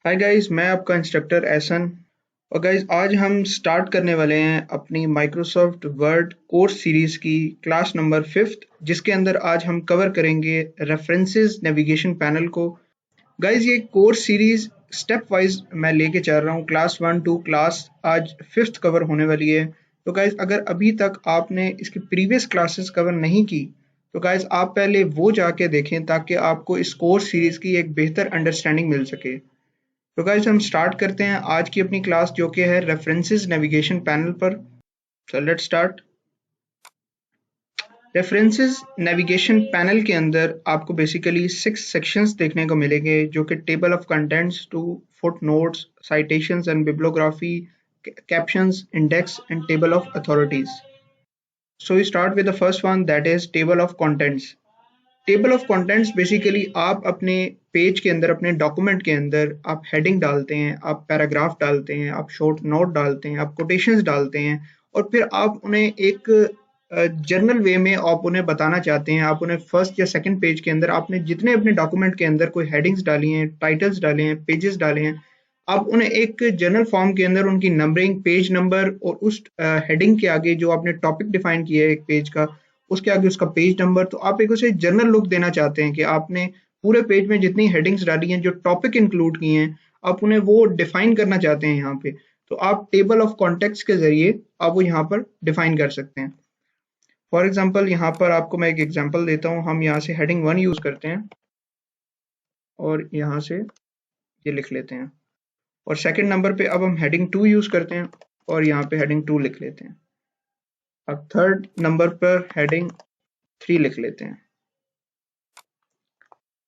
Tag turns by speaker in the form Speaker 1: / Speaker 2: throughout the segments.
Speaker 1: Hi guys, मैं आपका instructor Ehsan. और गाइस आज हम स्टार्ट करने वाले हैं अपनी माइक्रोसॉफ्ट वर्ड कोर्स सीरीज की क्लास नंबर 5th, जिसके अंदर आज हम कवर करेंगे रेफरेंसेस नेविगेशन पैनल को। गाइस ये कोर्स सीरीज स्टेप वाइज मैं लेके चल रहा हूँ। क्लास 1 टू क्लास आज 5th कवर होने वाली है। तो गाइस अगर अभी तक आपने इसकी प्रीवियस क्लासेस कवर नहीं की तो गाइस आप पहले वो जाके देखें ताकि आपको इस कोर्स सीरीज की एक बेहतर अंडरस्टैंडिंग मिल सके। तो गाइस हम स्टार्ट करते हैं आज की अपनी क्लास, जो कि है रेफरेंसेस नेविगेशन पैनल पर। So let's start. References navigation panel के अंदर आपको बेसिकली 6 सेक्शंस देखने को मिलेंगे, जो कि table of contents to footnotes, citations and bibliography, captions, index and table of authorities. So we start with the first one, that is table of contents. Table of contents basically आप अपने page के अंदर, अपने document के अंदर आप heading डालते हैं, आप पैराग्राफ डालते हैं, आप शॉर्ट नोट डालते हैं, आप कोटेशंस डालते हैं, और फिर आप उन्हें एक जर्नल वे में आप उन्हें बताना चाहते हैं। आप उन्हें फर्स्ट या सेकंड पेज के अंदर आपने जितने अपने डॉक्यूमेंट के अंदर कोई हेडिंग्स डाली हैं, टाइटल्स डाले हैं, पेजेस डाले हैं, आप उन्हें एक जर्नल फॉर्म के अंदर उनकी नंबरिंग, पेज नंबर और उस हेडिंग के आगे जो आपने टॉपिक डिफाइन किया है एक पेज का, उसके आगे उसका पेज नंबर, तो आप एक उसे जनरल लुक देना चाहते हैं कि आपने पूरे पेज में जितनी हेडिंग्स डाली हैं, जो टॉपिक इंक्लूड किए हैं, आप उन्हें वो डिफाइन करना चाहते हैं यहाँ पे। तो आप टेबल ऑफ कॉन्टेक्स्ट के जरिए आप वो यहाँ पर डिफाइन कर सकते हैं। फॉर एग्जाम्पल यहाँ पर आपको मैं एक एग्जाम्पल देता हूँ। हम यहाँ से हेडिंग 1 यूज करते हैं और यहाँ से ये लिख लेते हैं, और सेकंड नंबर पे अब हम हेडिंग 2 यूज करते हैं और यहाँ पे हेडिंग 2 लिख लेते हैं। अब थर्ड नंबर पर हेडिंग 3 लिख लेते हैं।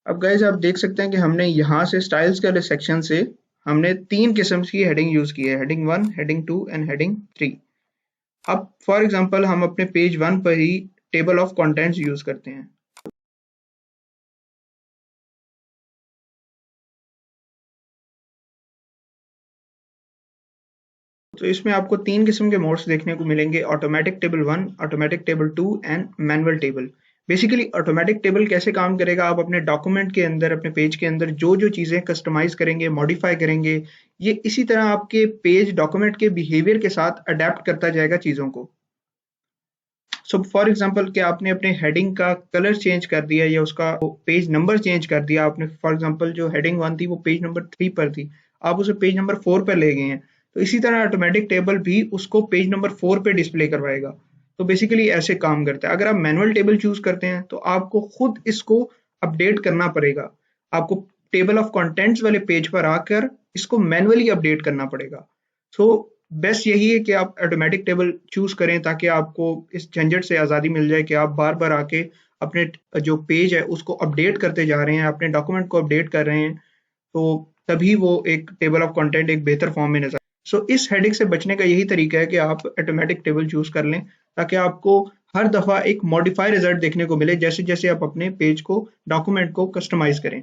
Speaker 1: अब गाइज आप देख सकते हैं कि हमने यहाँ से स्टाइल्स के सेक्शन से हमने 3 किस्म की हेडिंग यूज की है, हेडिंग 1, हेडिंग 2 एंड हेडिंग 3। अब फॉर एग्जांपल हम अपने पेज 1 पर ही टेबल ऑफ कंटेंट्स यूज करते हैं। तो इसमें आपको 3 किस्म के मोड्स देखने को मिलेंगे, automatic table 1, automatic table 2 and manual table. Basically automatic table कैसे काम करेगा, आप अपने डॉक्यूमेंट के अंदर, अपने पेज के अंदर जो जो चीज़ें कस्टमाइज करेंगे, मॉडिफाई करेंगे, ये इसी तरह आपके पेज डॉक्यूमेंट के बिहेवियर के साथ अडेप्ट करता जाएगा चीज़ों को। सो फॉर एग्जांपल कि आपने अपने हेडिंग का कलर चेंज कर दिया या उसका पेज नंबर चेंज कर दिया। आपने फॉर एग्जांपल जो हेडिंग 1 थी वो पेज नंबर 3 पर थी, आप उसे पेज नंबर 4 पर ले गए हैं, तो इसी तरह ऑटोमेटिक टेबल भी उसको पेज नंबर 4 पे डिस्प्ले करवाएगा। तो बेसिकली ऐसे काम करता है। अगर आप मैनुअल टेबल चूज करते हैं तो आपको खुद इसको अपडेट करना पड़ेगा। आपको टेबल ऑफ कंटेंट्स वाले पेज पर आकर इसको मैनुअली अपडेट करना पड़ेगा। सो बेस्ट यही है कि आप ऑटोमेटिक टेबल चूज करें, ताकि आपको इस झंझट से आज़ादी मिल जाए कि आप बार बार आके अपने जो पेज है उसको अपडेट करते जा रहे हैं, अपने डॉक्यूमेंट को अपडेट कर रहे हैं, तो तभी वो एक टेबल ऑफ कंटेंट एक बेहतर फॉर्म में नजर। सो इस हेडिंग से बचने का यही तरीका है कि आप ऑटोमेटिक टेबल चूज कर लें, ताकि आपको हर दफा एक मॉडिफाई रिजल्ट देखने को मिले जैसे जैसे आप अपने पेज को, डॉक्यूमेंट को कस्टमाइज करें।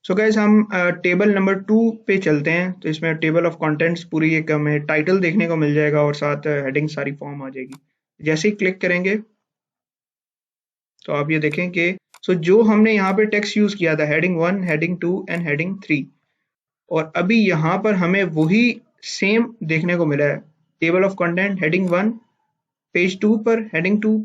Speaker 1: सो गाइस हम टेबल नंबर 2 पे चलते हैं। तो इसमें टेबल ऑफ कंटेंट्स पूरी एक हमें टाइटल देखने को मिल जाएगा और साथ हेडिंग सारी फॉर्म आ जाएगी। जैसे ही क्लिक करेंगे तो आप ये देखें कि जो हमने यहाँ पे टेक्स्ट यूज किया था, हेडिंग 1, हेडिंग 2 एंड हेडिंग 3, और अभी यहाँ पर हमें वही सेम देखने को मिला है। Table of content heading 1 page 2 पर, हेडिंग 2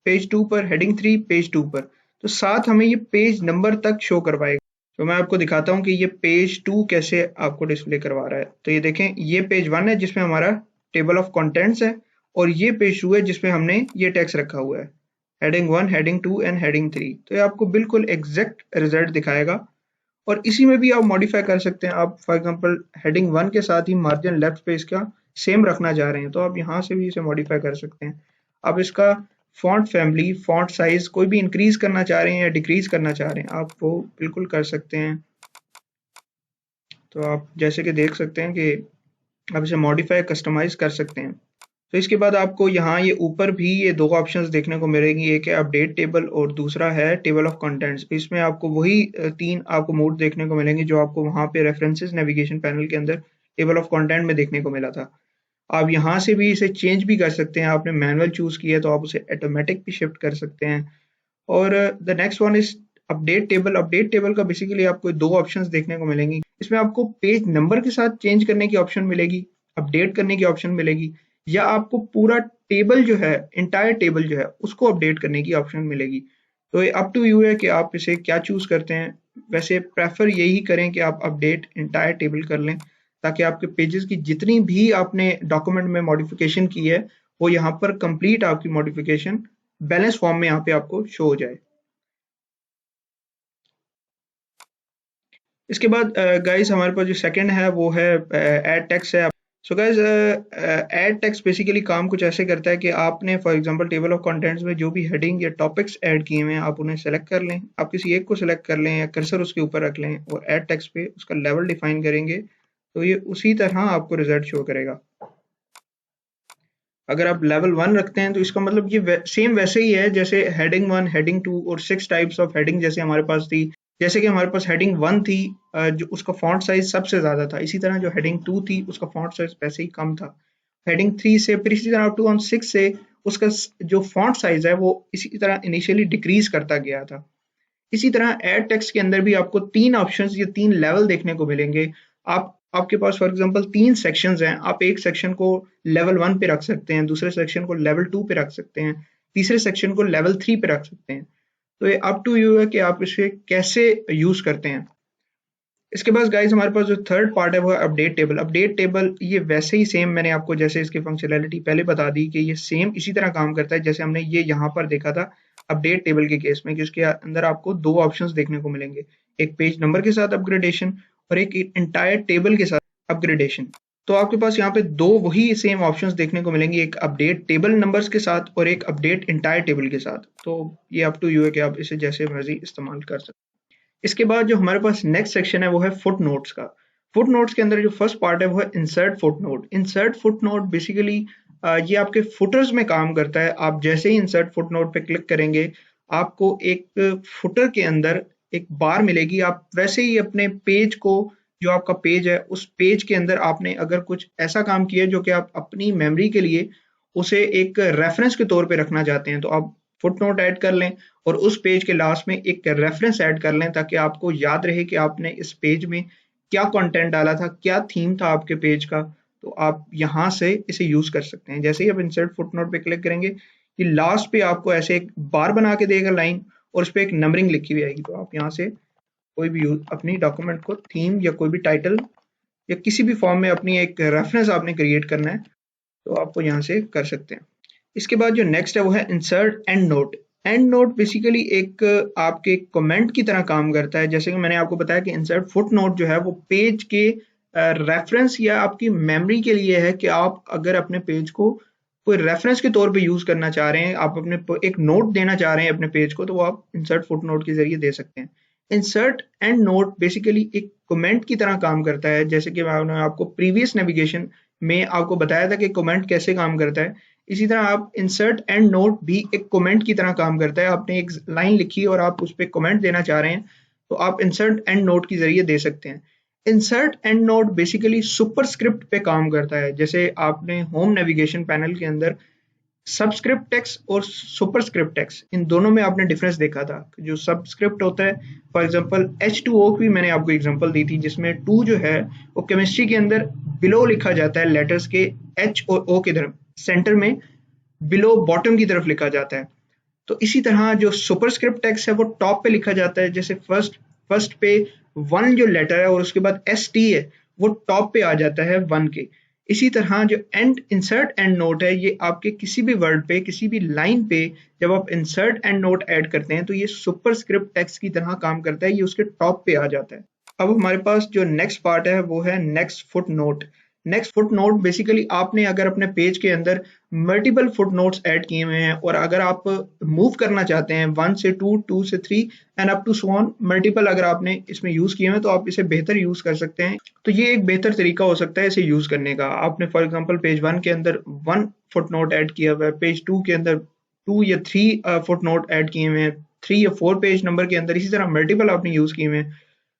Speaker 1: पेज 2 पर, हेडिंग 3 पेज 2 पर, तो साथ हमें ये पेज नंबर तक शो करवाएगा। तो मैं आपको दिखाता हूँ कि ये पेज 2 कैसे आपको डिस्प्ले करवा रहा है। तो ये देखें, ये पेज 1 है जिसमें हमारा टेबल ऑफ कंटेंट्स है, और ये पेज 2 है जिसमें हमने ये टेक्स्ट रखा हुआ है, हेडिंग 1, हेडिंग 2 एंड हेडिंग 3। तो ये आपको बिल्कुल एग्जैक्ट रिजल्ट दिखाएगा, और इसी में भी आप मॉडिफाई कर सकते हैं। आप फॉर एग्जांपल हेडिंग 1 के साथ ही मार्जिन लेफ्ट पे इसका सेम रखना चाह रहे हैं, तो आप यहाँ से भी इसे मॉडिफाई कर सकते हैं। आप इसका फॉन्ट फैमिली, फॉन्ट साइज कोई भी इंक्रीज करना चाह रहे हैं या डिक्रीज करना चाह रहे हैं, आप वो बिल्कुल कर सकते हैं। तो आप जैसे कि देख सकते हैं कि आप इसे मॉडिफाई, कस्टमाइज कर सकते हैं। तो इसके बाद आपको यहाँ ये ऊपर भी ये 2 ऑप्शंस देखने को मिलेंगी, एक है अपडेट टेबल और दूसरा है टेबल ऑफ कंटेंट्स। इसमें आपको वही 3 आपको मोड देखने को मिलेंगे जो आपको वहाँ पे रेफरेंसेस नेविगेशन पैनल के अंदर टेबल ऑफ कंटेंट में देखने को मिला था। आप यहाँ से भी इसे चेंज भी कर सकते हैं। आपने मैनुअल चूज किया तो आप उसे ऑटोमेटिक भी शिफ्ट कर सकते हैं। और the next one is update table का बेसिकली आपको दो ऑप्शंस देखने को मिलेंगी। इसमें आपको पेज नंबर के साथ चेंज करने की ऑप्शन मिलेगी, अपडेट करने की ऑप्शन मिलेगी, या आपको पूरा टेबल जो है, इंटायर टेबल जो है उसको अपडेट करने की ऑप्शन मिलेगी। तो ये अप टू यू है कि आप इसे क्या चूज करते हैं। वैसे प्रेफर यही करें कि आप अपडेट इंटायर टेबल कर लें, ताकि आपके पेजेस की जितनी भी आपने डॉक्यूमेंट में मॉडिफिकेशन की है वो यहाँ पर कंप्लीट आपकी मॉडिफिकेशन बैलेंस फॉर्म में यहाँ पे आपको शो हो जाए। इसके बाद गाइस हमारे पास जो सेकंड है वो है ऐड टेक्स्ट है। So guys add text basically काम कुछ ऐसे करता है कि आपने for example table of contents में जो भी हेडिंग या टॉपिक्स ऐड किए हुए हैं आप उन्हें सेलेक्ट कर लें, आप किसी एक को सेलेक्ट कर लें या कर्सर उसके ऊपर रख लें और ऐड टेक्स्ट पे उसका लेवल डिफाइन करेंगे तो ये उसी तरह आपको रिजल्ट शो करेगा। अगर आप लेवल 1 रखते हैं तो इसका मतलब ये सेम वैसे ही है जैसे हेडिंग 1, हेडिंग 2 और 6 टाइप्स ऑफ हेडिंग जैसे हमारे पास थी। जैसे कि हमारे पास हेडिंग 1 थी जो उसका फॉन्ट साइज सबसे ज्यादा था, इसी तरह जो हेडिंग 2 थी उसका फॉन्ट साइज वैसे ही कम था। हेडिंग 3 से फिर इसी तरह 2 on 6 से उसका जो फॉन्ट साइज है वो इसी तरह इनिशियली डिक्रीज करता गया था। इसी तरह एड टेक्स्ट के अंदर भी आपको 3 ऑप्शंस या 3 लेवल देखने को मिलेंगे। आपके पास फॉर एग्जांपल 3 सेक्शंस हैं, आप एक सेक्शन को लेवल 1 पे रख सकते हैं, दूसरे सेक्शन को लेवल 2 पे रख सकते हैं, तीसरे सेक्शन को लेवल 3 पे रख सकते हैं। तो ये अप टू यू है कि आप इसे कैसे यूज करते हैं। इसके बाद गाइस हमारे पास जो थर्ड पार्ट है वो है अपडेट टेबल। अपडेट टेबल ये वैसे ही सेम, मैंने आपको जैसे इसकी फंक्शनैलिटी पहले बता दी कि ये सेम इसी तरह काम करता है जैसे हमने ये यहाँ पर देखा था अपडेट टेबल के केस में, कि उसके अंदर आपको दो ऑप्शंस देखने को मिलेंगे, एक पेज नंबर के साथ अपग्रेडेशन और एक इंटायर टेबल के साथ अपग्रेडेशन। तो आपके पास यहाँ पे दो वही सेम ऑप्शंस देखने को मिलेंगे, एक अपडेट टेबल नंबर्स के साथ और एक अपडेट इंटायर टेबल के साथ। तो ये अप टू यू है कि आप इसे जैसे मर्जी इस्तेमाल कर सकते हैं। इसके बाद जो हमारे पास नेक्स्ट सेक्शन है वो है फुट नोट्स का। फुट नोट्स के अंदर जो फर्स्ट पार्ट है वो है insert foot note. Insert foot note basically ये आपके फुटर्स में काम करता है। आप जैसे ही इंसर्ट फुट नोट पे क्लिक करेंगे आपको एक फुटर के अंदर एक बार मिलेगी। आप वैसे ही अपने पेज को, जो आपका पेज है उस पेज के अंदर आपने अगर कुछ ऐसा काम किया जो कि आप अपनी मेमोरी के लिए उसे एक रेफरेंस के तौर पे रखना चाहते हैं तो आप फुट नोट ऐड कर लें और उस पेज के लास्ट में एक रेफरेंस ऐड कर लें ताकि आपको याद रहे कि आपने इस पेज में क्या कंटेंट डाला था, क्या थीम था आपके पेज का। तो आप यहाँ से इसे यूज कर सकते हैं। जैसे ही आप इंसर्ट फुट नोट पे क्लिक करेंगे ये लास्ट पे आपको ऐसे एक बार बना के देगा लाइन और उस पर एक नंबरिंग लिखी हुई आएगी। तो आप यहाँ से कोई भी अपनी डॉक्यूमेंट को थीम या कोई भी टाइटल या किसी भी फॉर्म में अपनी एक रेफरेंस आपने क्रिएट करना है तो आपको यहाँ से कर सकते हैं। इसके बाद जो नेक्स्ट है वो है insert and note. And note basically एक आपके कमेंट की तरह काम करता है। जैसे कि मैंने आपको बताया कि इंसर्ट फुट नोट जो है वो पेज के रेफरेंस या आपकी मेमोरी के लिए है कि आप अगर अपने पेज को कोई रेफरेंस के तौर पे यूज करना चाह रहे हैं, आप अपने एक नोट देना चाह रहे हैं अपने पेज को, तो वो आप इंसर्ट फुट नोट के जरिए दे सकते हैं। इंसर्ट एंड नोट बेसिकली एक कमेंट की तरह काम करता है। जैसे कि मैंने आपको प्रीवियस नेविगेशन में आपको बताया था कि कमेंट कैसे काम करता है, इसी तरह आप इंसर्ट एंड नोट भी एक कमेंट की तरह काम करता है। आपने एक लाइन लिखी और आप उस पर कमेंट देना चाह रहे हैं तो आप इंसर्ट एंड नोट के जरिए दे सकते हैं। Insert and note basically superscript पे काम करता है। जैसे आपने होम नेविगेशन पैनल के अंदर सबस्क्रिप्ट टेक्स्ट और सुपरस्क्रिप्ट टेक्स्ट इन दोनों में आपने डिफरेंस देखा था। जो सबस्क्रिप्ट होता है फॉर एग्जांपल H2O की मैंने आपको एग्जांपल दी थी जिसमें 2 जो है वो केमिस्ट्री के अंदर बिलो लिखा जाता है, लेटर्स के H और O की तरफ सेंटर में बिलो बॉटम की तरफ लिखा जाता है। तो इसी तरह जो सुपरस्क्रिप्ट टेक्स्ट है वो टॉप पे लिखा जाता है। जैसे फर्स्ट पे 1 जो लेटर है और उसके बाद ST है वो टॉप पे आ जाता है 1 के। इसी तरह जो इंसर्ट एंड नोट है ये आपके किसी भी वर्ड पे, किसी भी लाइन पे जब आप इंसर्ट एंड नोट ऐड करते हैं तो ये सुपरस्क्रिप्ट टेक्स्ट की तरह काम करता है, ये उसके टॉप पे आ जाता है। अब हमारे पास जो नेक्स्ट पार्ट है वो है next foot note. Next foot note basically आपने अगर अपने पेज के अंदर मल्टीपल फुट नोट्स ऐड किए हुए हैं और अगर आप मूव करना चाहते हैं 1 से 2, 2 से 3 and up to so on, multiple अगर आपने इसमें यूज किए हैं तो आप इसे बेहतर यूज कर सकते हैं। तो ये एक बेहतर तरीका हो सकता है इसे यूज करने का। आपने फॉर एग्जांपल पेज 1 के अंदर 1 फुट नोट ऐड किया हुआ है, पेज 2 के अंदर 2 या 3 फुट नोट ऐड किए हुए हैं, 3 या 4 पेज नंबर के अंदर इसी तरह मल्टीपल आपने यूज किए हुए हैं,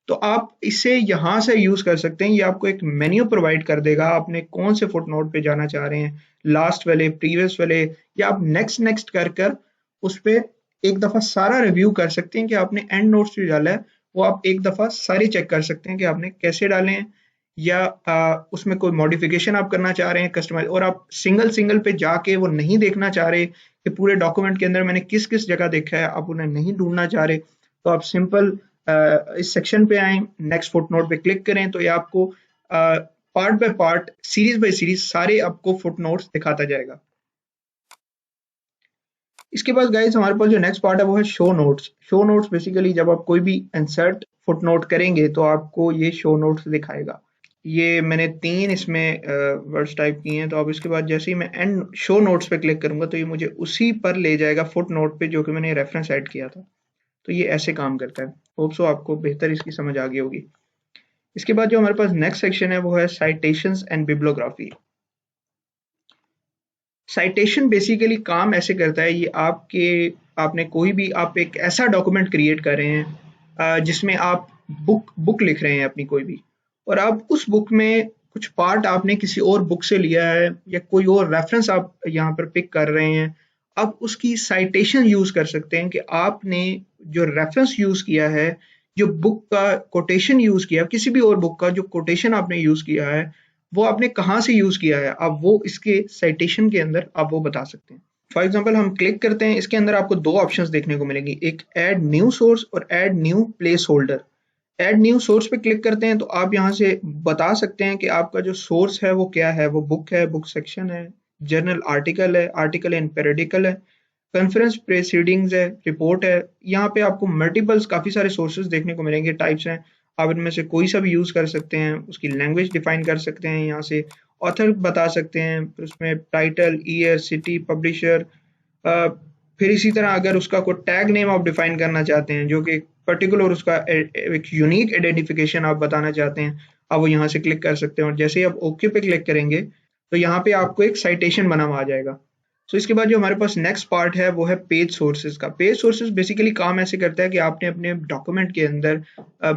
Speaker 1: तो आप इसे यहाँ से यूज कर सकते हैं। ये आपको एक मेन्यू प्रोवाइड कर देगा, आपने कौन से फुट नोट पे जाना चाह रहे हैं, लास्ट वाले, प्रीवियस वाले, या आप नेक्स्ट नेक्स्ट कर कर उस पे एक दफ़ा सारा रिव्यू कर सकते हैं कि आपने एंड नोट्स जो डाला है वो आप एक दफ़ा सारे चेक कर सकते हैं कि आपने कैसे डाले हैं, या उसमें कोई मॉडिफिकेशन आप करना चाह रहे हैं कस्टमाइज, और आप सिंगल सिंगल पे जाके वो नहीं देखना चाह रहे कि पूरे डॉक्यूमेंट के अंदर मैंने किस किस जगह देखा है, आप उन्हें नहीं ढूंढना चाह रहे, तो आप सिंपल इस सेक्शन पे आए, नेक्स्ट फुटनोट पे क्लिक करें तो ये आपको part by part, series by series सारे आपको फुटनोट्स दिखाता जाएगा। इसके बाद गाइस हमारे पास जो नेक्स्ट पार्ट है वो है show notes. Show notes basically जब आप कोई भी इंसर्ट फुटनोट करेंगे तो आपको ये शो नोट्स दिखाएगा। ये मैंने 3 इसमें वर्ड्स टाइप किए हैं, तो अब इसके बाद जैसे ही मैं एंड शो नोट्स पे क्लिक करूंगा तो ये मुझे उसी पर ले जाएगा फुटनोट पे जो कि मैंने रेफरेंस ऐड किया था। तो ये ऐसे काम करता है। होप सो आपको बेहतर इसकी समझ आ गई होगी। इसके बाद जो हमारे पास नेक्स्ट सेक्शन है वो है citations and bibliography. Citation basically काम ऐसे करता है, ये आपने कोई भी आप एक ऐसा डॉक्यूमेंट क्रिएट कर रहे हैं जिसमें आप बुक लिख रहे हैं अपनी कोई भी, और आप उस बुक में कुछ पार्ट आपने किसी और बुक से लिया है या कोई और रेफरेंस आप यहाँ पर पिक कर रहे हैं, आप उसकी साइटेशन यूज कर सकते हैं कि आपने जो रेफरेंस यूज किया है, जो बुक का कोटेशन यूज किया, किसी भी और बुक का जो कोटेशन आपने यूज किया है वो आपने कहाँ से यूज किया है, आप वो इसके साइटेशन के अंदर आप वो बता सकते हैं। फॉर एग्जांपल हम क्लिक करते हैं, इसके अंदर आपको 2 ऑप्शंस देखने को मिलेंगी, एक ऐड न्यू सोर्स और add new place holder. Add new source पे क्लिक करते हैं तो आप यहाँ से बता सकते हैं कि आपका जो सोर्स है वो क्या है, वो बुक है, बुक सेक्शन है, जर्नल आर्टिकल है, आर्टिकल एंड पेरिडिकल है, कॉन्फ्रेंस प्रेसिडिंग्स है, रिपोर्ट है। यहाँ पे आपको मल्टीपल्स काफी सारे सोर्सेज देखने को मिलेंगे, टाइप्स हैं, आप इनमें से कोई सा भी यूज कर सकते हैं, उसकी लैंग्वेज डिफाइन कर सकते हैं, यहाँ से ऑथर बता सकते हैं, फिर उसमें टाइटल, ईयर, सिटी, पब्लिशर, फिर इसी तरह अगर उसका कोई टैग नेम आप डिफाइन करना चाहते हैं जो कि पर्टिकुलर उसका एक यूनिक आइडेंटिफिकेशन आप बताना चाहते हैं, आप वो यहाँ से क्लिक कर सकते हैं, और जैसे ही आप ओके पे क्लिक करेंगे तो यहाँ पे आपको एक साइटेशन बना हुआ आ जाएगा। सो इसके बाद जो हमारे पास नेक्स्ट पार्ट है वो है पेज सोर्सेज का। पेज सोर्सेज बेसिकली काम ऐसे करता है कि आपने अपने डॉक्यूमेंट के अंदर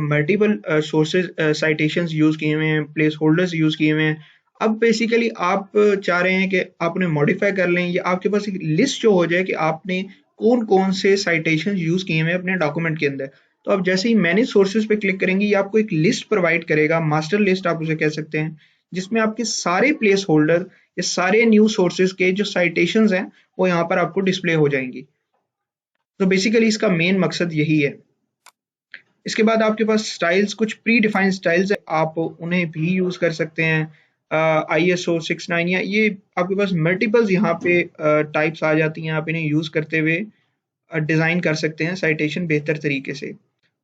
Speaker 1: मल्टीपल सोर्सेज साइटेशंस यूज किए हुए हैं, प्लेस होल्डर्स यूज किए हुए हैं। अब बेसिकली आप चाह रहे हैं कि आप उन्हें मॉडिफाई कर लें, या आपके पास एक लिस्ट जो हो जाए कि आपने कौन कौन से साइटेशन यूज किए हुए हैं अपने डॉक्यूमेंट के अंदर। तो आप जैसे ही मैनेज सोर्सेज पे क्लिक करेंगे ये आपको एक लिस्ट प्रोवाइड करेगा, मास्टर लिस्ट आप उसे कह सकते हैं, जिसमें आपके सारे प्लेस होल्डर, ये सारे न्यूज सोर्सेज के जो साइटेशंस हैं वो यहाँ पर आपको डिस्प्ले हो जाएंगी। तो बेसिकली इसका मेन मकसद यही है। इसके बाद आपके पास स्टाइल्स, कुछ प्री डिफाइंड स्टाइल्स है, आप उन्हें भी यूज कर सकते हैं। ISO 69 या ये आपके पास मल्टीपल्स यहाँ पे टाइप्स आ जाती हैं, आप इन्हें यूज करते हुए डिजाइन कर सकते हैं साइटेशन बेहतर तरीके से।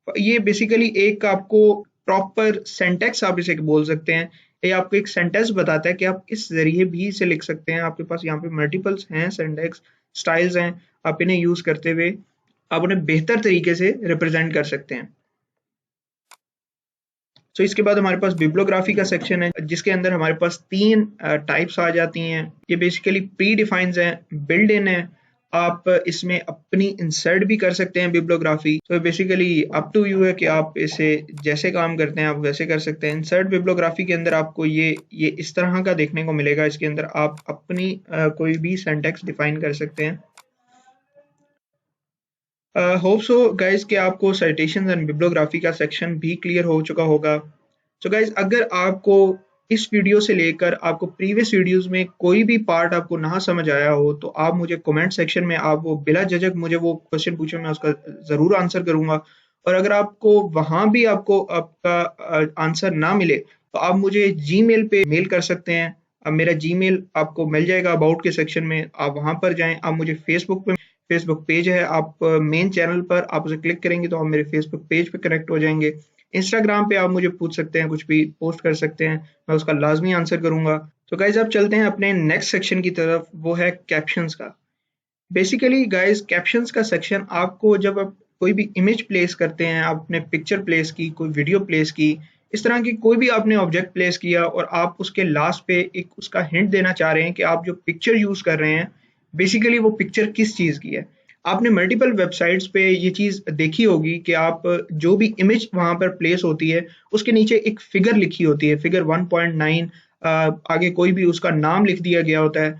Speaker 1: ये बेसिकली एक आपको प्रॉपर सेंटेक्स आप इसे बोल सकते हैं, ये आपको एक सेंटेंस बताता है कि आप इस जरिए भी इसे लिख सकते हैं। आपके पास यहाँ पे मल्टीपल्स हैं, सेंटेक्स स्टाइल्स हैं, आप इन्हें यूज करते हुए आप उन्हें बेहतर तरीके से रिप्रेजेंट कर सकते हैं। तो इसके बाद हमारे पास बिब्लियोग्राफी का सेक्शन है जिसके अंदर हमारे पास 3 टाइप्स आ जाती हैं। ये बेसिकली प्री डिफाइंड है, बिल्ड इन है, आप इसमें अपनी इंसर्ट भी कर सकते हैं बिब्लियोग्राफी। तो बेसिकली अप टू यू है कि आप इसे जैसे काम करते हैं आप वैसे कर सकते हैं। इंसर्ट बिब्लियोग्राफी के अंदर आपको ये इस तरह का देखने को मिलेगा, इसके अंदर आप अपनी कोई भी सिंटैक्स डिफाइन कर सकते हैं। होप सो गाइज कि आपको साइटेशन एंड बिब्लियोग्राफी का सेक्शन भी क्लियर हो चुका होगा। सो गाइज अगर आपको इस वीडियो से लेकर आपको प्रीवियस वीडियोस में कोई भी पार्ट आपको ना समझ आया हो तो आप मुझे कमेंट सेक्शन में आप वो बिला झिझक मुझे वो क्वेश्चन पूछे, मैं उसका ज़रूर आंसर करूंगा। और अगर आपको वहां भी आपको आपका आंसर ना मिले तो आप मुझे जीमेल पे मेल कर सकते हैं। अब मेरा जीमेल आपको मिल जाएगा अबाउट के सेक्शन में, आप वहां पर जाएं। आप मुझे फेसबुक पेज है, आप मेन चैनल पर आप उसे क्लिक करेंगे तो आप मेरे फेसबुक पेज पे कनेक्ट हो जाएंगे। इंस्टाग्राम पे आप मुझे पूछ सकते हैं, कुछ भी पोस्ट कर सकते हैं, मैं उसका लाजमी आंसर करूंगा। तो गाइज आप चलते हैं अपने नेक्स्ट सेक्शन की तरफ, वो है कैप्शंस का। बेसिकली गाइज कैप्शंस का सेक्शन आपको जब आप कोई भी इमेज प्लेस करते हैं, आपने पिक्चर प्लेस की, कोई वीडियो प्लेस की, इस तरह की कोई भी आपने ऑब्जेक्ट प्लेस किया और आप उसके लास्ट पे एक उसका हिंट देना चाह रहे हैं कि आप जो पिक्चर यूज कर रहे हैं बेसिकली वो पिक्चर किस चीज की है। आपने मल्टीपल वेबसाइट्स पे ये चीज देखी होगी कि आप जो भी इमेज वहां पर प्लेस होती है उसके नीचे एक फिगर लिखी होती है, फिगर 1.9, आगे कोई भी उसका नाम लिख दिया गया होता है।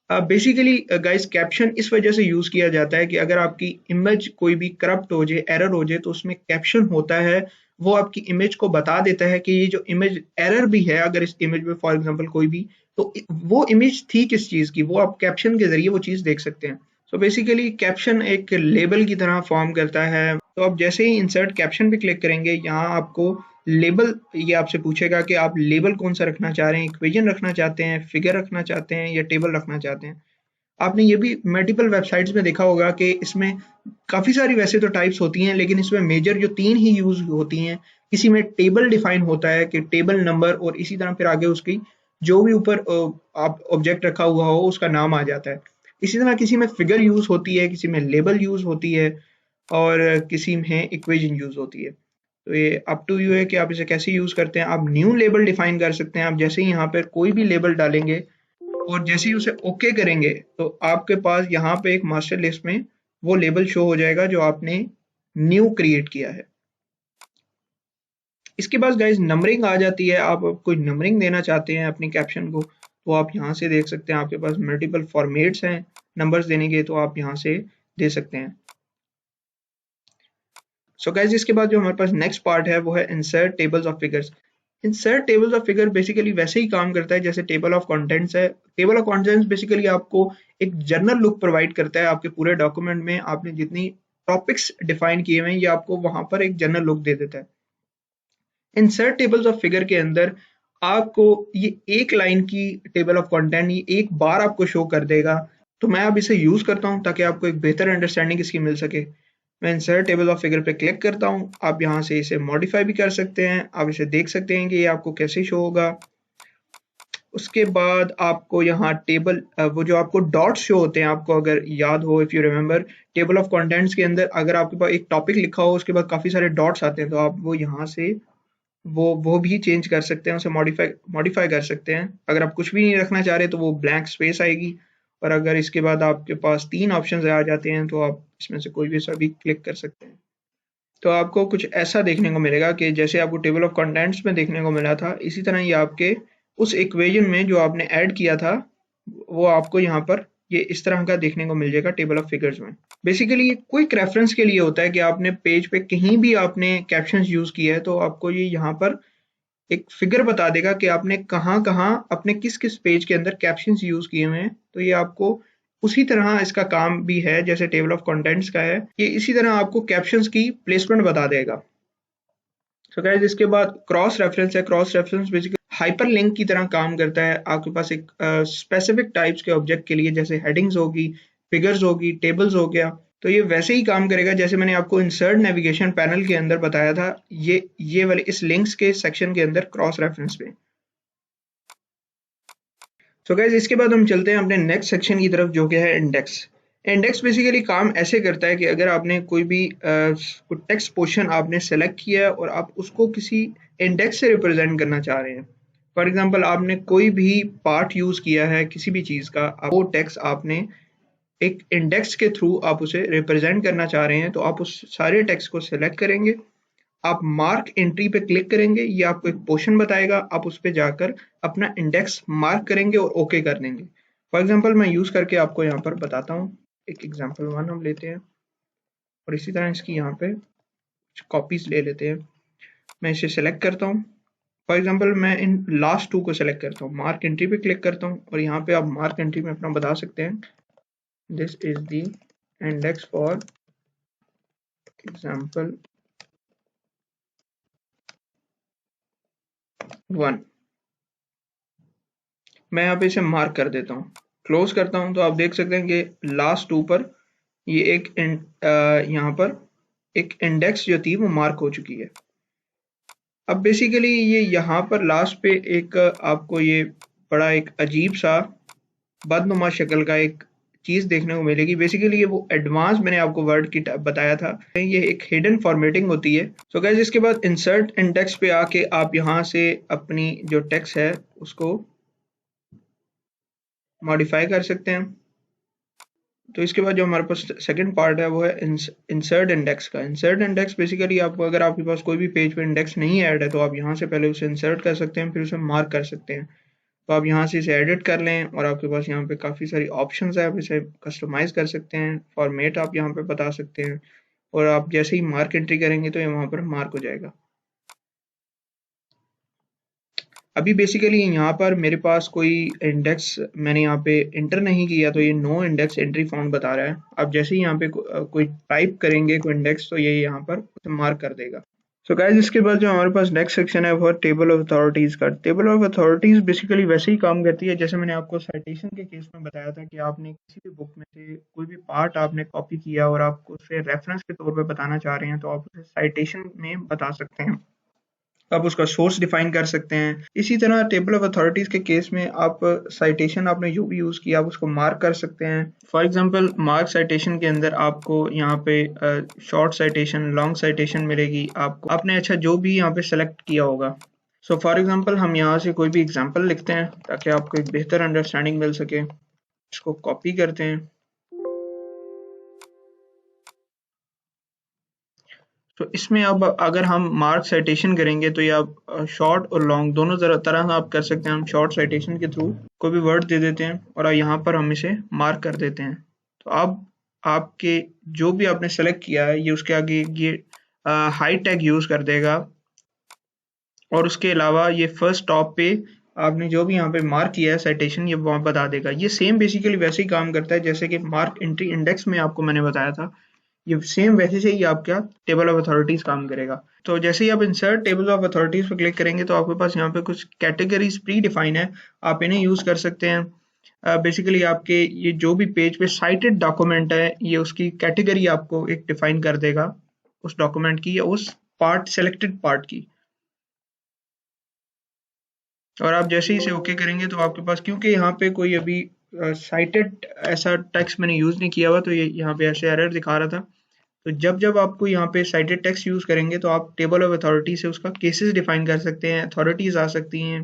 Speaker 1: बेसिकली गाइस कैप्शन इस वजह से यूज किया जाता है कि अगर आपकी इमेज कोई भी करप्ट हो जाए, एरर हो जाए, तो उसमें कैप्शन होता है, वो आपकी इमेज को बता देता है कि ये जो इमेज एरर भी है, अगर इस इमेज में फॉर एग्जांपल कोई भी, तो वो इमेज थी किस चीज की, वो आप कैप्शन के जरिए वो चीज देख सकते हैं। सो बेसिकली कैप्शन एक लेबल की तरह फॉर्म करता है। तो आप जैसे ही इंसर्ट कैप्शन पे क्लिक करेंगे, यहाँ आपको लेबल, ये आपसे पूछेगा कि आप लेबल कौन सा रखना चाह रहे हैं, इक्वेशन रखना चाहते हैं, फिगर रखना चाहते हैं, या टेबल रखना चाहते हैं। आपने ये भी मल्टीपल वेबसाइट्स में देखा होगा कि इसमें काफी सारी वैसे तो टाइप्स होती हैं, लेकिन इसमें मेजर जो 3 ही यूज होती हैं। किसी में टेबल डिफाइन होता है कि टेबल नंबर, और इसी तरह फिर आगे उसकी जो भी ऊपर आप ऑब्जेक्ट रखा हुआ हो उसका नाम आ जाता है। इसी तरह किसी में फिगर यूज होती है, किसी में लेबल यूज होती है, और किसी में इक्वेशन यूज होती है। तो ये अप टू यू है कि आप इसे कैसे यूज करते हैं। आप न्यू लेबल डिफाइन कर सकते हैं। आप जैसे ही यहाँ पर कोई भी लेबल डालेंगे और जैसे ही उसे ओके करेंगे, तो आपके पास यहाँ पे एक मास्टर लिस्ट में वो लेबल शो हो जाएगा जो आपने न्यू क्रिएट किया है। इसके बाद गाइज नंबरिंग आ जाती है। आप कोई नंबरिंग देना चाहते हैं अपनी कैप्शन को, तो आप यहाँ से देख सकते हैं। आपके पास मल्टीपल फॉर्मेट्स हैं नंबर्स देने के, तो आप यहाँ से दे सकते हैं। सो गाइज इसके बाद जो हमारे पास नेक्स्ट पार्ट है वो है insert tables of figures. Insert tables of figure basically वैसे ही काम करता है जैसे टेबल ऑफ कंटेंट्स है। टेबल ऑफ कंटेंट्स बेसिकली आपको एक जनरल लुक प्रोवाइड करता है आपके पूरे डॉक्यूमेंट में। आपने जितनी टॉपिक्स डिफाइन किए हुए हैं, ये आपको वहां पर एक जनरल लुक दे देता है। इंसर्ट टेबल्स ऑफ फिगर के अंदर आपको ये एक लाइन की टेबल ऑफ कंटेंट ये एक बार आपको शो कर देगा। तो मैं अब इसे यूज करता हूँ ताकि आपको एक बेहतर अंडरस्टैंडिंग इसकी मिल सके। मैं इंसर्ट टेबल ऑफ फिगर पे क्लिक करता हूँ। आप यहाँ से इसे मॉडिफाई भी कर सकते हैं। आप इसे देख सकते हैं कि ये आपको कैसे शो होगा। उसके बाद आपको यहाँ टेबल, वो जो आपको डॉट्स शो होते हैं, आपको अगर याद हो, if you remember, table of contents के अंदर अगर आपके पास एक टॉपिक लिखा हो उसके बाद काफी सारे डॉट्स आते हैं, तो आप वो यहाँ से वो भी चेंज कर सकते हैं, उसे मॉडिफाई कर सकते हैं। अगर आप कुछ भी नहीं रखना चाह रहे तो वो ब्लैंक स्पेस आएगी। और अगर इसके बाद आपके पास 3 ऑप्शंस आ जाते हैं, तो आप इसमें से कोई भी सा भी क्लिक कर सकते हैं। तो आपको कुछ ऐसा देखने को मिलेगा कि जैसे आपको टेबल ऑफ कंटेंट्स में देखने को मिला था, इसी तरह ये आपके उस इक्वेशन में जो आपने ऐड किया था, वो आपको यहाँ पर ये इस तरह का देखने को मिल जाएगा टेबल ऑफ फिगर्स में। बेसिकली ये क्विक रेफरेंस के लिए होता है कि आपने पेज पे कहीं भी आपने कैप्शंस यूज किया है, तो आपको ये यहाँ पर एक फिगर बता देगा कि आपने कहाँ कहाँ अपने किस किस पेज के अंदर कैप्शंस यूज किए हुए हैं। तो ये आपको उसी तरह इसका काम भी है जैसे टेबल ऑफ कंटेंट्स का है। ये इसी तरह आपको कैप्शंस की प्लेसमेंट बता देगा। सो गाइस इसके बाद क्रॉस रेफरेंस है। Cross reference basically hyper link की तरह काम करता है। आपके पास एक स्पेसिफिक टाइप्स के ऑब्जेक्ट के लिए, जैसे हेडिंग्स होगी, फिगर्स होगी, टेबल्स हो गया, तो ये वैसे ही काम करेगा जैसे मैंने आपको इंसर्ट नेविगेशन पैनल के अंदर बताया था, ये वाले इस लिंक्स के सेक्शन के अंदर क्रॉस रेफरेंस पे। सो गाइस इसके बाद हम चलते हैं अपने नेक्स्ट सेक्शन की तरफ, जो कि है इंडेक्स। इंडेक्स बेसिकली काम ऐसे करता है कि अगर आपने कोई भी टेक्स्ट पोर्शन आपने सेलेक्ट किया है और आप उसको किसी इंडेक्स से रिप्रेजेंट करना चाह रहे हैं। फॉर एग्जांपल आपने कोई भी पार्ट यूज किया है किसी भी चीज का, वो टेक्स्ट आपने एक इंडेक्स के थ्रू आप उसे रिप्रेजेंट करना चाह रहे हैं, तो आप उस सारे टेक्स्ट को सिलेक्ट करेंगे, आप मार्क एंट्री पे क्लिक करेंगे, ये आपको एक पोर्शन बताएगा, आप उस पे जाकर अपना इंडेक्स मार्क करेंगे और ओके कर देंगे। फॉर एग्जांपल मैं यूज करके आपको यहाँ पर बताता हूँ। एक एग्जांपल 1 हम लेते हैं और इसी तरह इसकी यहाँ पे कॉपीज ले लेते हैं। मैं इसे सेलेक्ट करता हूँ। फॉर एग्जांपल मैं इन लास्ट 2 को सेलेक्ट करता हूँ, मार्क एंट्री पे क्लिक करता हूँ, और यहाँ पे आप मार्क एंट्री में अपना बता सकते हैं, this is the index for example 1। मैं यहाँ पे इसे मार्क कर देता हूँ, क्लोज करता हूँ, तो आप देख सकते हैं कि लास्ट 2 पर ये एक यहाँ पर एक इंडेक्स जो थी वो मार्क हो चुकी है। अब बेसिकली ये यहाँ पर लास्ट पे एक आपको ये बड़ा एक अजीब सा बदनुमा शक्ल का एक चीज देखने को मिलेगी। बेसिकली ये वो एडवांस मैंने आपको वर्ड की बताया था, ये एक हिडन फॉर्मेटिंग होती है। सो गाइस इसके बाद इंसर्ट इंडेक्स पे आके आप यहाँ से अपनी जो टेक्स्ट है उसको मॉडिफाई कर सकते हैं। तो इसके बाद जो हमारे पास सेकंड पार्ट है वो है इंसर्ट इंडेक्स का। इंसर्ट इंडेक्स बेसिकली आपको, अगर आपके पास कोई भी पेज पे इंडेक्स नहीं ऐड है, तो आप यहाँ से पहले उसे इंसर्ट कर सकते हैं, फिर उसे मार्क कर सकते हैं। तो आप यहाँ से इसे एडिट कर लें और आपके पास यहाँ पे काफ़ी सारी ऑप्शंस है, आप इसे कस्टमाइज़ कर सकते हैं, फॉर्मेट आप यहाँ पे बता सकते हैं और आप जैसे ही मार्क एंट्री करेंगे तो ये वहाँ पर मार्क हो जाएगा। अभी बेसिकली यहाँ पर मेरे पास कोई इंडेक्स मैंने यहाँ पे इंटर नहीं किया तो ये नो इंडेक्स एंट्री फाउंड बता रहा है। आप जैसे ही यहाँ पे कोई टाइप करेंगे कोई इंडेक्स तो ये यहाँ पर मार्क कर देगा। सो गाइस इसके बाद जो हमारे पास नेक्स्ट सेक्शन है वो है टेबल ऑफ अथॉरिटीज का। टेबल ऑफ अथॉरिटीज बेसिकली वैसे ही काम करती है जैसे मैंने आपको साइटेशन के केस में बताया था कि आपने किसी भी बुक में से कोई भी पार्ट आपने कॉपी किया और आप उसे रेफरेंस के तौर पे बताना चाह रहे हैं तो आप उसे साइटेशन में बता सकते हैं, आप उसका सोर्स डिफाइन कर सकते हैं। इसी तरह टेबल ऑफ अथॉरिटीज के केस में आप साइटेशन आपने जो भी यूज किया आप उसको मार्क कर सकते हैं। फॉर एग्जांपल मार्क साइटेशन के अंदर आपको यहाँ पे शॉर्ट साइटेशन, लॉन्ग साइटेशन मिलेगी आपको, आपने अच्छा जो भी यहाँ पे सेलेक्ट किया होगा। सो फॉर एग्जांपल हम यहाँ से कोई भी एग्जांपल लिखते हैं ताकि आपको एक बेहतर अंडरस्टैंडिंग मिल सके। इसको कॉपी करते हैं। तो इसमें अब अगर हम मार्क साइटेशन करेंगे तो ये आप शॉर्ट और लॉन्ग दोनों तरह आप कर सकते हैं। हम शॉर्ट साइटेशन के थ्रू कोई भी वर्ड दे देते हैं और यहाँ पर हम इसे मार्क कर देते हैं। तो अब आपके जो भी आपने सेलेक्ट किया है ये उसके आगे ये हाई टैग यूज कर देगा और उसके अलावा ये फर्स्ट टॉप पे आपने जो भी यहाँ पे मार्क किया है साइटेशन ये वहाँ बता देगा। ये सेम बेसिकली वैसे ही काम करता है जैसे कि मार्क एंट्री इंडेक्स में आपको मैंने बताया था, ये सेम वैसे से ही आपका टेबल ऑफ अथॉरिटीज काम करेगा। तो जैसे ही आप इंसर्ट टेबल ऑफ अथॉरिटीज पर क्लिक करेंगे तो आपके पास यहाँ पे कुछ कैटेगरीज प्री डिफाइन है, आप इन्हें यूज कर सकते हैं। बेसिकली आपके ये जो भी पेज पे साइटेड डॉक्यूमेंट है ये उसकी कैटेगरी आपको एक डिफाइन कर देगा उस डॉक्यूमेंट की या उस पार्ट सेलेक्टेड पार्ट की। और आप जैसे ही इसे ओके करेंगे तो आपके पास, क्योंकि यहाँ पे कोई अभी साइटेड ऐसा टेक्स्ट मैंने यूज नहीं किया हुआ तो ये यहाँ पे ऐसे एरर दिखा रहा था। तो जब आपको यहाँ पे साइटेड टेक्स्ट यूज करेंगे तो आप टेबल ऑफ अथॉरिटी से उसका केसेस डिफाइन कर सकते हैं, अथॉरिटीज आ सकती हैं,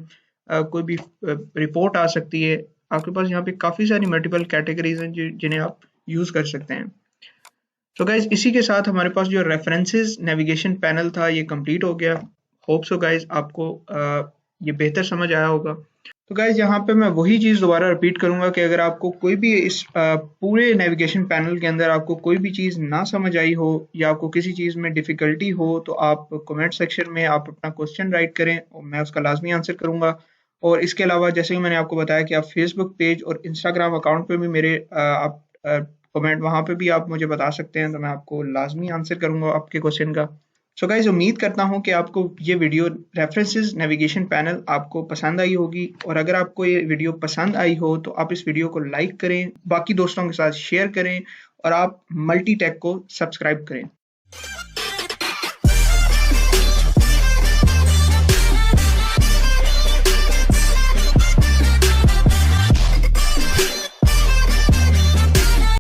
Speaker 1: कोई भी रिपोर्ट आ सकती है। आपके पास यहाँ पे काफी सारी मल्टीपल कैटेगरीज हैं जिन्हें आप यूज कर सकते हैं। तो गाइज इसी के साथ हमारे पास जो रेफरेंसेस नेविगेशन पैनल था ये कंप्लीट हो गया। होप सो गाइज आपको ये बेहतर समझ आया होगा। तो गाइज यहाँ पे मैं वही चीज़ दोबारा रिपीट करूंगा कि अगर आपको कोई भी इस पूरे नेविगेशन पैनल के अंदर आपको कोई भी चीज़ ना समझ आई हो या आपको किसी चीज़ में डिफ़िकल्टी हो तो आप कमेंट सेक्शन में आप अपना क्वेश्चन राइट करें और मैं उसका लाजमी आंसर करूंगा। और इसके अलावा जैसे कि मैंने आपको बताया कि आप फेसबुक पेज और इंस्टाग्राम अकाउंट पे भी मेरे आप कमेंट वहाँ पे भी आप मुझे बता सकते हैं तो मैं आपको लाजमी आंसर करूंगा आपके क्वेश्चन का। सो गाइज उम्मीद करता हूँ कि आपको ये वीडियो रेफरेंसेस नेविगेशन पैनल आपको पसंद आई होगी और अगर आपको ये वीडियो पसंद आई हो तो आप इस वीडियो को लाइक करें, बाकी दोस्तों के साथ शेयर करें और आप मल्टी टेक को सब्सक्राइब करें।